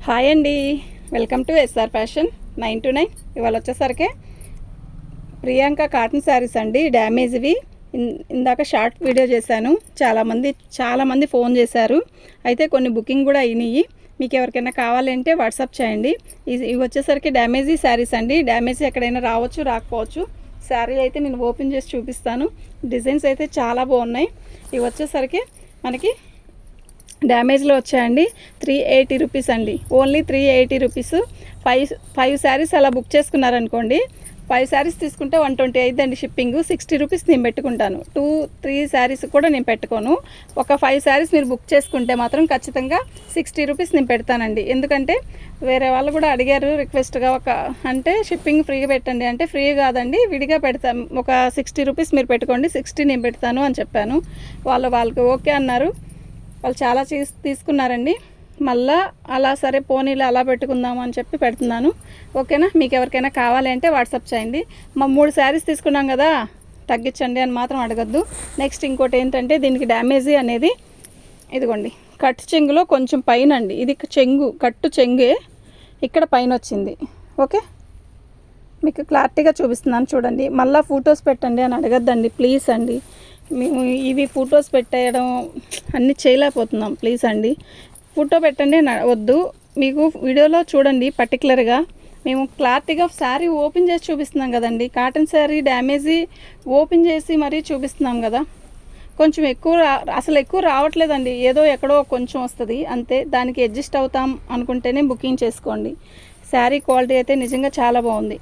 Hi అండి, welcome to SR fashion 929. ఇవాళ వచ్చేసరికి ప్రియాంక కాటన్ శారీస్ అండి, డ్యామేజ్వి. ఇందాక షార్ట్ వీడియో చేశాను, చాలామంది ఫోన్ చేశారు. అయితే కొన్ని బుకింగ్ కూడా అయినాయి. మీకు ఎవరికైనా కావాలంటే వాట్సాప్ చేయండి. ఇవి వచ్చేసరికి డ్యామేజీ శారీస్ అండి. డ్యామేజ్ ఎక్కడైనా రావచ్చు, రాకపోవచ్చు. శారీ అయితే నేను ఓపెన్ చేసి చూపిస్తాను. డిజైన్స్ అయితే చాలా బాగున్నాయి. ఇవి వచ్చేసరికి మనకి డ్యామేజ్లో వచ్చాయండి. 380 రూపీస్ అండి, ఓన్లీ 380 రూపీస్. ఫైవ్ శారీస్ అలా బుక్ చేసుకున్నారనుకోండి, 5 శారీస్ తీసుకుంటే 120 అయిందండి షిప్పింగ్. 60 రూపీస్ నేను పెట్టుకుంటాను. 2-3 శారీస్ కూడా నేను పెట్టుకోను. ఒక 5 శారీస్ మీరు బుక్ చేసుకుంటే మాత్రం ఖచ్చితంగా 60 రూపీస్ నేను పెడతానండి. ఎందుకంటే వేరే వాళ్ళు కూడా అడిగారు రిక్వెస్ట్గా, అంటే షిప్పింగ్ ఫ్రీగా పెట్టండి అంటే, ఫ్రీ కాదండి, విడిగా పెడతాం. ఒక 60 రూపీస్ మీరు పెట్టుకోండి, 60 నేను పెడతాను అని చెప్పాను. వాళ్ళకి ఓకే అన్నారు. వాళ్ళు చాలా తీసుకున్నారండి. మళ్ళీ అలా సరే పోనీలు అలా పెట్టుకుందాము అని చెప్పి పెడుతున్నాను. ఓకేనా? మీకు ఎవరికైనా కావాలి అంటే వాట్సాప్ చేయండి. 3 శారీస్ తీసుకున్నాం కదా, తగ్గించండి అని మాత్రం అడగద్దు. నెక్స్ట్ ఇంకోటి ఏంటంటే, దీనికి డ్యామేజీ అనేది ఇదిగోండి, కట్ చెంగులో కొంచెం పైన అండి. ఇది కట్టు చెంగే ఇక్కడ పైన వచ్చింది. ఓకే, మీకు క్లారిటీగా చూపిస్తున్నాను చూడండి. మళ్ళీ ఫొటోస్ పెట్టండి అని అడగద్దండి ప్లీజ్ అండి. మేము ఇవి ఫొటోస్ పెట్టేయడం అన్నీ చేయలేకపోతున్నాం. ప్లీజ్ అండి, ఫోటో పెట్టండి అని వద్దు. మీకు వీడియోలో చూడండి పర్టికులర్గా మేము క్లారిటీగా శారీ ఓపెన్ చేసి చూపిస్తున్నాం కదండి. కాటన్ శారీ డ్యామేజీ ఓపెన్ చేసి మరీ చూపిస్తున్నాం కదా. కొంచెం అసలు ఎక్కువ రావట్లేదండి, ఏదో ఎక్కడో కొంచెం వస్తుంది అంతే. దానికి అడ్జస్ట్ అవుతాం అనుకుంటేనే బుకింగ్ చేసుకోండి. శారీ క్వాలిటీ అయితే నిజంగా చాలా బాగుంది.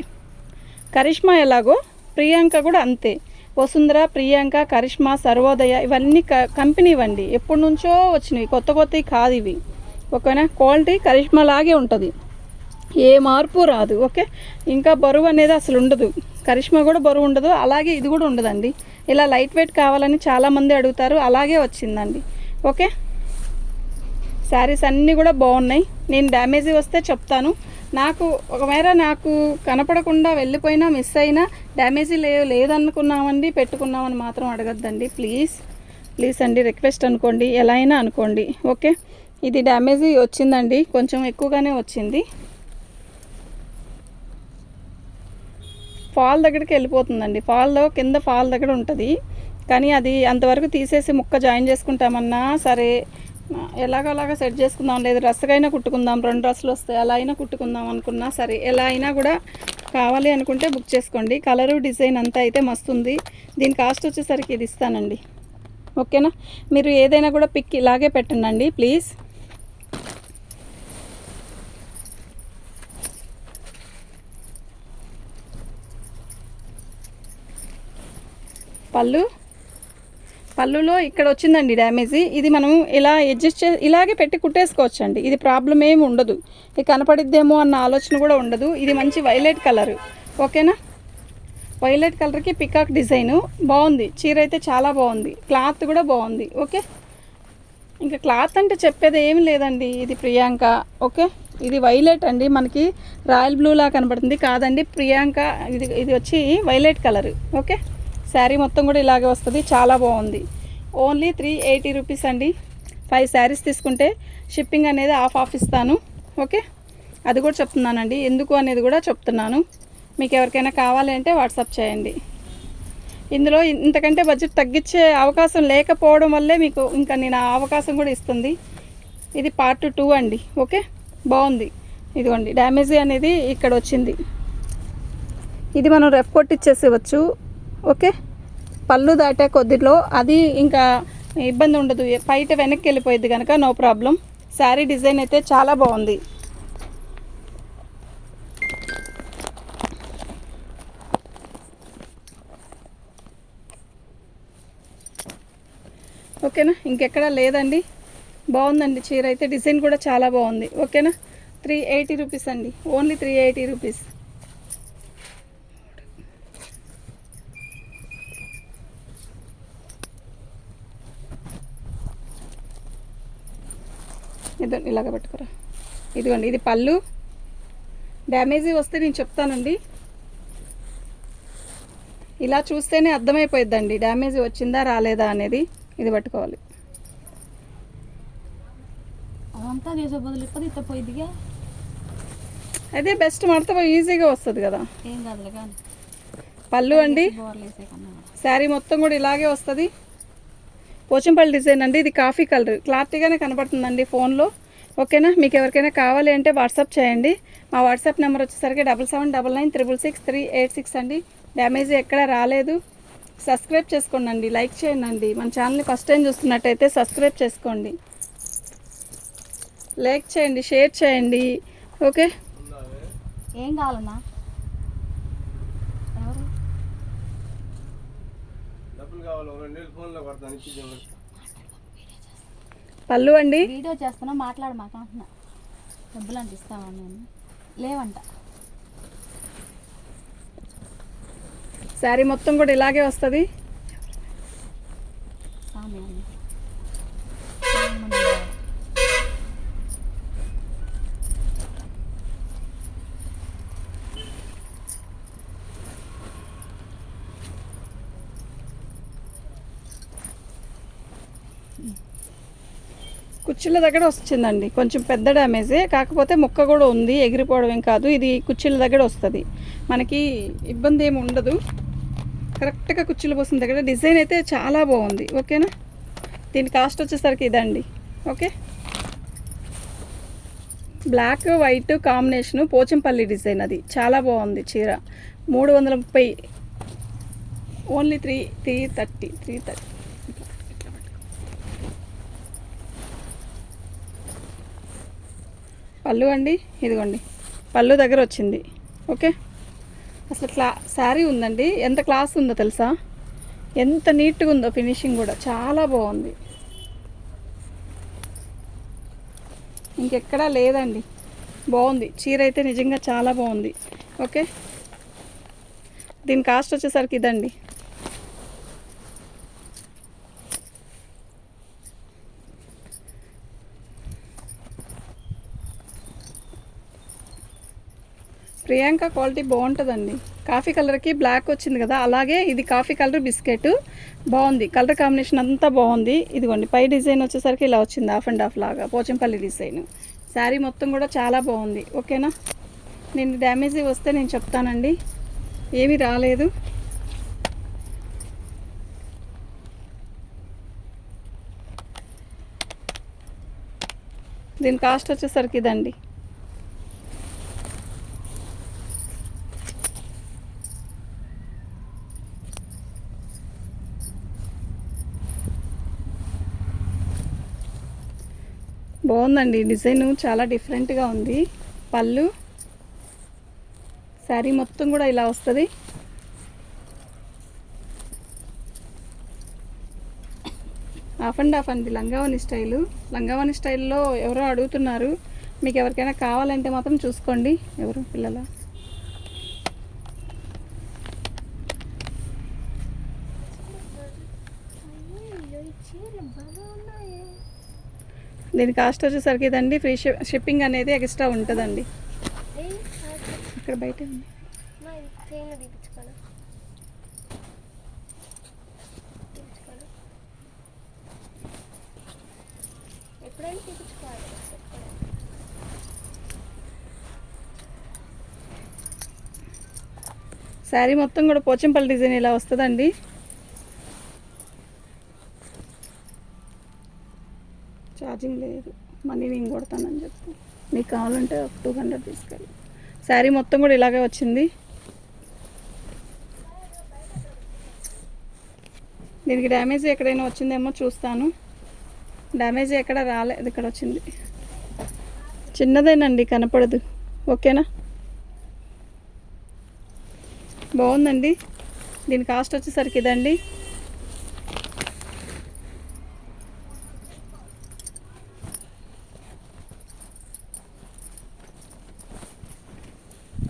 కరిష్మా ఎలాగో ప్రియాంక కూడా అంతే. వసుంధర, ప్రియాంక, కరిష్మా, సర్వోదయ ఇవన్నీ కంపెనీ ఇవ్వండి, ఎప్పటి నుంచో వచ్చినవి, కొత్తవి కాదు ఇవి. ఓకేనా? క్వాలిటీ కరిష్మా లాగే ఉంటుంది, ఏ మార్పు రాదు. ఓకే, ఇంకా బరువు అనేది అసలు ఉండదు. కరిష్మా కూడా బరువు ఉండదు, అలాగే ఇది కూడా ఉండదండి. ఇలా లైట్ వెయిట్ కావాలని చాలామంది అడుగుతారు, అలాగే వచ్చిందండి. ఓకే, శారీస్ అన్నీ కూడా బాగున్నాయి. నేను డ్యామేజీ వస్తే చెప్తాను. ఒకవేళ నాకు కనపడకుండా వెళ్ళిపోయినా, మిస్ అయినా, డ్యామేజీ లేదనుకున్నామండి పెట్టుకున్నామని మాత్రం అడగద్దండి ప్లీజ్ అండి. రిక్వెస్ట్ అనుకోండి, ఎలా అయినా అనుకోండి. ఓకే, ఇది డ్యామేజీ వచ్చిందండి, కొంచెం ఎక్కువగానే వచ్చింది. ఫాల్ దగ్గరికి వెళ్ళిపోతుందండి. కింద ఫాల్ దగ్గర ఉంటుంది, కానీ అది అంతవరకు తీసేసి ముక్క జాయిన్ చేసుకుంటామన్నా సరే, ఎలాగలాగా సెట్ చేసుకుందాం, లేదు డ్రెస్కైనా కుట్టుకుందాం, 2 డ్రెస్సులు వస్తాయి అలా అయినా కుట్టుకుందాం అనుకున్నా సరే, ఎలా అయినా కూడా కావాలి అనుకుంటే బుక్ చేసుకోండి. కలరు డిజైన్ అంతా అయితే మస్తుంది. దీని కాస్ట్ వచ్చేసరికి ఇది ఇస్తానండి. ఓకేనా? మీరు ఏదైనా కూడా పిక్ ఇలాగే పెట్టండి ప్లీజ్. పళ్ళులో ఇక్కడ వచ్చిందండి డ్యామేజీ. ఇది మనం ఇలా అడ్జస్ట్ ఇలాగే పెట్టి కుట్టేసుకోవచ్చు అండి. ఇది ప్రాబ్లం ఏమి ఉండదు. ఇది కనపడిద్దేమో అన్న ఆలోచన కూడా ఉండదు. ఇది మంచి వైలెట్ కలరు. ఓకేనా? వైలెట్ కలర్కి పికాక్ డిజైను బాగుంది. చీర అయితే చాలా బాగుంది, క్లాత్ కూడా బాగుంది. ఓకే, ఇంకా క్లాత్ అంటే చెప్పేది ఏమి లేదండి. ఇది ప్రియాంక. ఓకే, ఇది వైలెట్ అండి, మనకి రాయల్ బ్లూలా కనపడుతుంది కాదండి, ప్రియాంక. ఇది వచ్చి వైలెట్ కలరు. ఓకే, శారీ మొత్తం కూడా ఇలాగే వస్తుంది, చాలా బాగుంది. ఓన్లీ 380 రూపీస్ అండి. 5 శారీస్ తీసుకుంటే షిప్పింగ్ అనేది ఆఫ్ ఇస్తాను. ఓకే, అది కూడా చెప్తున్నానండి, ఎందుకు అనేది కూడా చెప్తున్నాను. మీకు ఎవరికైనా కావాలి అంటే వాట్సాప్ చేయండి. ఇందులో ఇంతకంటే బడ్జెట్ తగ్గించే అవకాశం లేకపోవడం వల్లే మీకు ఇంకా నేను ఆ అవకాశం కూడా ఇస్తుంది. ఇది పార్ట్ 2 అండి. ఓకే, బాగుంది. ఇదిగోండి, డ్యామేజీ అనేది ఇక్కడ వచ్చింది. ఇది మనం రెఫ్ కొట్టిచ్చేసేవచ్చు. ఓకే, పళ్ళు దాటే కొద్దిలో అది ఇంకా ఇబ్బంది ఉండదు, బయట వెనక్కి వెళ్ళిపోయింది కనుక నో ప్రాబ్లం. శారీ డిజైన్ అయితే చాలా బాగుంది. ఓకేనా? ఇంకెక్కడా లేదండి, బాగుందండి చీర అయితే. డిజైన్ కూడా చాలా బాగుంది. ఓకేనా? 380 రూపీస్ అండి, ఓన్లీ 380 రూపీస్. ఇలాగ పెట్టుకోరా. ఇదిగోండి, ఇది పళ్ళు. డ్యామేజీ వస్తే నేను చెప్తానండి, ఇలా చూస్తేనే అర్థమైపోయిద్దండి డ్యామేజీ వచ్చిందా రాలేదా అనేది. ఇది పట్టుకోవాలి. అదంతా చేసే బదులు ఇప్పుడు ఇట్ట పోయిద్దిగా. అదే బెస్ట్, మడత ఈజీగా వస్తుంది కదా. ఏం కాదులే కానీ. పళ్ళు అండి, బోర్లు వేసే కన్నా శారీ మొత్తం కూడా ఇలాగే వస్తుంది. పోచంపల్లి డిజైన్ అండి. ఇది కాఫీ కలర్, క్లారిటీగానే కనబడుతుందండి ఫోన్లో. ఓకేనా, మీకు ఎవరికైనా కావాలి అంటే వాట్సాప్ చేయండి. మా వాట్సాప్ నెంబర్ వచ్చేసరికి 7799966386 అండి. డ్యామేజ్ ఎక్కడ రాలేదు. సబ్స్క్రైబ్ చేసుకోండి, లైక్ చేయండి. మన ఛానల్ని ఫస్ట్ టైం చూస్తున్నట్టయితే సబ్స్క్రైబ్ చేసుకోండి, లైక్ చేయండి, షేర్ చేయండి. ఓకే, ఏం కావాలన్నా? పళ్ళు అండి, వీడియో చేస్తున్నా, మాట్లాడమాక అంటున్నా. డబ్బులు అంటే ఇస్తావా? నేను లేవంట. శారీ మొత్తం కూడా ఇలాగే వస్తుంది. కుర్చీల దగ్గర వచ్చిందండి, కొంచెం పెద్ద డ్యామేజే, కాకపోతే ముక్క కూడా ఉంది, ఎగిరిపోవడం ఏం కాదు. ఇది కుర్చీల దగ్గర వస్తుంది, మనకి ఇబ్బంది ఏమి ఉండదు. కరెక్ట్గా కుర్చీలు పోసిన దగ్గర డిజైన్ అయితే చాలా బాగుంది. ఓకేనా, దీని కాస్ట్ వచ్చేసరికి ఇదండి. Okay, black white combination, Pochampally design, అది చాలా బాగుంది చీర. 330, ఓన్లీ 330. పళ్ళు అండి, ఇదిగోండి పళ్ళు దగ్గర వచ్చింది. ఓకే, అసలు శారీ ఉందండి, ఎంత క్లాస్ ఉందో తెలుసా, ఎంత నీట్గా ఉందో, ఫినిషింగ్ కూడా చాలా బాగుంది, ఇంకెక్కడా లేదండి. బాగుంది చీర అయితే, నిజంగా చాలా బాగుంది. ఓకే, దీని కాస్ట్ వచ్చేసరికి ఇదండి. ప్రియాంక క్వాలిటీ బాగుంటుందండి. కాఫీ కలర్కి బ్లాక్ వచ్చింది కదా, అలాగే ఇది కాఫీ కలర్ బిస్కెట్, బాగుంది కలర్ కాంబినేషన్ అంతా బాగుంది. ఇదిగోండి పై డిజైన్ వచ్చేసరికి ఇలా వచ్చింది, హాఫ్ అండ్ హాఫ్ లాగా పోచంపల్లి డిజైన్. శారీ మొత్తం కూడా చాలా బాగుంది. ఓకేనా, నేను డ్యామేజ్ వస్తే నేను చెప్తానండి, ఏమీ రాలేదు. దీని కాస్ట్ వచ్చేసరికి ఇదండి. బాగుందండి, డిజైన్ చాలా డిఫరెంట్గా ఉంది. పళ్ళు, శారీ మొత్తం కూడా ఇలా వస్తుంది. హాఫ్ అండ్ హాఫ్ అండి, లంగావని స్టైలు. లంగావని స్టైల్లో ఎవరో అడుగుతున్నారు, మీకు ఎవరికైనా కావాలంటే మాత్రం చూసుకోండి. ఎవరు పిల్లల దీని కాస్ట్ వచ్చేసరికి ఇదండి. ఫ్రీ షిప్పింగ్ అనేది ఎక్స్ట్రా ఉంటుందండి. ఇక్కడ బయట ఉంది. శారీ మొత్తం కూడా పోచంపల్లి డిజైన్ ఇలా వస్తుందండి. ఛార్జింగ్ లేదు, మనీ నేను కొడతానని చెప్పు, నీకు కావాలంటే 200 తీసుకెళ్ళి. శారీ మొత్తం కూడా ఇలాగే వచ్చింది. దీనికి డ్యామేజ్ ఎక్కడైనా వచ్చిందేమో చూస్తాను. డ్యామేజ్ ఎక్కడ రాలేదు, ఇక్కడ వచ్చింది, చిన్నదేనండి, కనపడదు. ఓకేనా, బాగుందండి. దీని కాస్ట్ వచ్చేసరికి ఇదండి.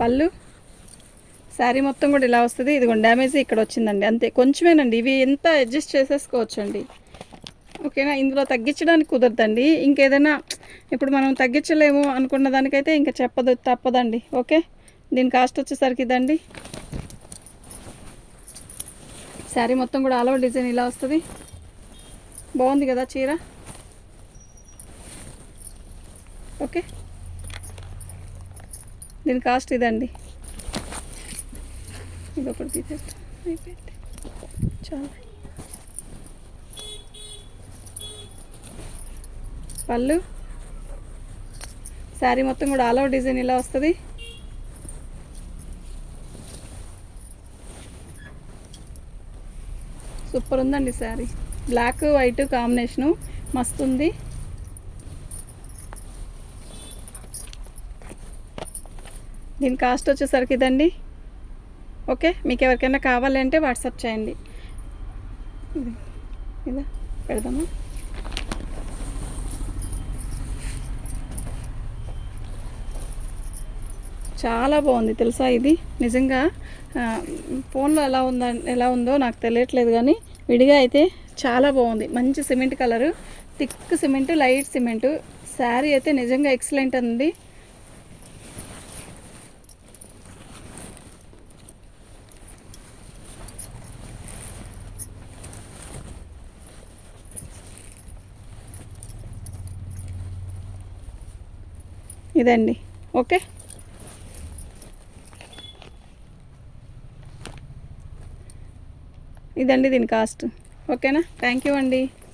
పళ్ళు, శారీ మొత్తం కూడా ఇలా వస్తుంది. ఇదిగోండి డ్యామేజ్ ఇక్కడ వచ్చిందండి, అంతే, కొంచెమేనండి. ఇవి ఎంత అడ్జస్ట్ చేసేసుకోవచ్చు అండి. ఓకేనా, ఇందులో తగ్గించడానికి కుదరదండి. ఇంకేదైనా ఇప్పుడు మనం తగ్గించలేము అనుకున్న దానికైతే ఇంకా తప్పదండి. ఓకే, దీని కాస్ట్ వచ్చేసరికి ఇదండి. శారీ మొత్తం కూడా ఆల్ ఓవర్ డిజైన్ ఇలా వస్తుంది. బాగుంది కదా చీర. ఓకే, దీని కాస్ట్ ఇదండి. ఇది ఒకటి తీసేస్తాం, అయిపోయింది. చాలా పళ్ళు, శారీ మొత్తం కూడా ఆల్ ఓవర్ డిజైన్ ఇలా వస్తుంది. సూపర్ ఉందండి శారీ. బ్లాక్ వైట్ కాంబినేషను మస్తు ఉంది. దీని కాస్ట్ వచ్చేసరికి ఇదండి. ఓకే, మీకు ఎవరికైనా కావాలంటే వాట్సాప్ చేయండి. ఇదా పెడదామా? చాలా బాగుంది తెలుసా ఇది. నిజంగా ఫోన్లో ఎలా ఉందో నాకు తెలియట్లేదు, కానీ విడిగా అయితే చాలా బాగుంది. మంచి cement colour, thick cement, light cement. Sari అయితే నిజంగా ఎక్సలెంట్ ఉంది. ఇదండి. ఓకే, ఇదండి దీని కాస్ట్. ఓకేనా? థ్యాంక్ యూ అండి.